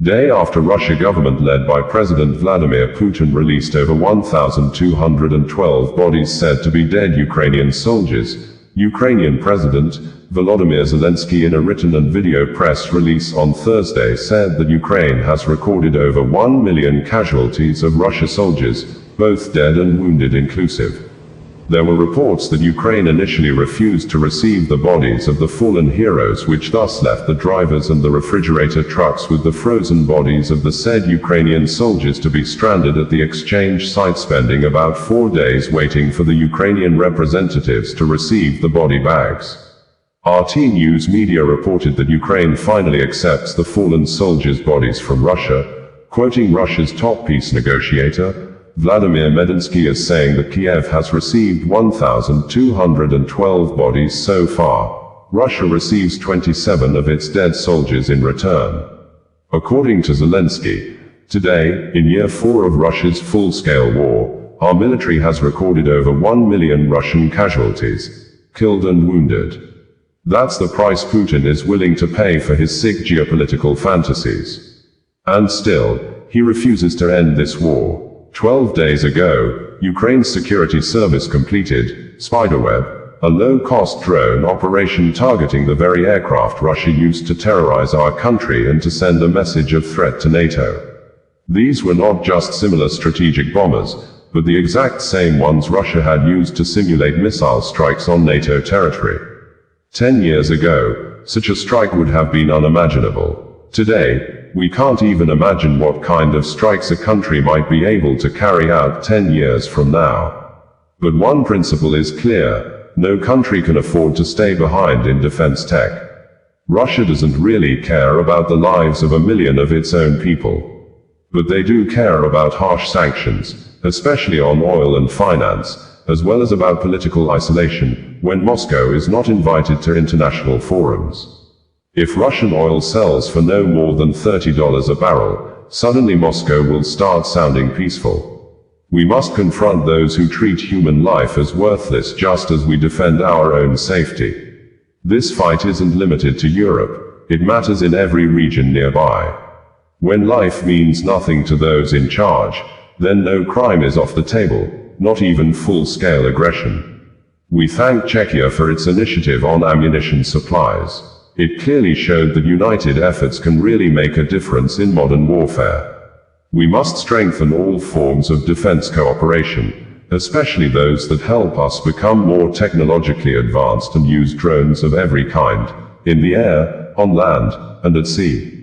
Day after Russia government led by President Vladimir Putin released over 1,212 bodies said to be dead Ukrainian soldiers, Ukrainian President Volodymyr Zelenskyy in a written and video press release on Thursday said that Ukraine has recorded over 1 million casualties of Russia soldiers, both dead and wounded inclusive. There were reports that Ukraine initially refused to receive the bodies of the fallen heroes, which thus left the drivers and the refrigerator trucks with the frozen bodies of the said Ukrainian soldiers to be stranded at the exchange site, spending about 4 days waiting for the Ukrainian representatives to receive the body bags. RT News Media reported that Ukraine finally accepts the fallen soldiers' bodies from Russia, quoting Russia's top peace negotiator, Vladimir Zelenskyy, as saying that Kiev has received 1,212 bodies so far. Russia receives 27 of its dead soldiers in return. According to Zelenskyy, today, in year 4 of Russia's full-scale war, our military has recorded over 1 million Russian casualties, killed and wounded. That's the price Putin is willing to pay for his sick geopolitical fantasies. And still, he refuses to end this war. 12 days ago, Ukraine's security service completed Spiderweb, a low-cost drone operation targeting the very aircraft Russia used to terrorize our country and to send a message of threat to NATO. These were not just similar strategic bombers, but the exact same ones Russia had used to simulate missile strikes on NATO territory. 10 years ago, such a strike would have been unimaginable. Today, we can't even imagine what kind of strikes a country might be able to carry out 10 years from now. But one principle is clear: no country can afford to stay behind in defense tech. Russia doesn't really care about the lives of 1 million of its own people. But they do care about harsh sanctions, especially on oil and finance, as well as about political isolation, when Moscow is not invited to international forums. If Russian oil sells for no more than $30 a barrel, suddenly Moscow will start sounding peaceful. We must confront those who treat human life as worthless, just as we defend our own safety. This fight isn't limited to Europe, it matters in every region nearby. When life means nothing to those in charge, then no crime is off the table, not even full-scale aggression. We thank Czechia for its initiative on ammunition supplies. It clearly showed that united efforts can really make a difference in modern warfare. We must strengthen all forms of defense cooperation, especially those that help us become more technologically advanced and use drones of every kind, in the air, on land, and at sea.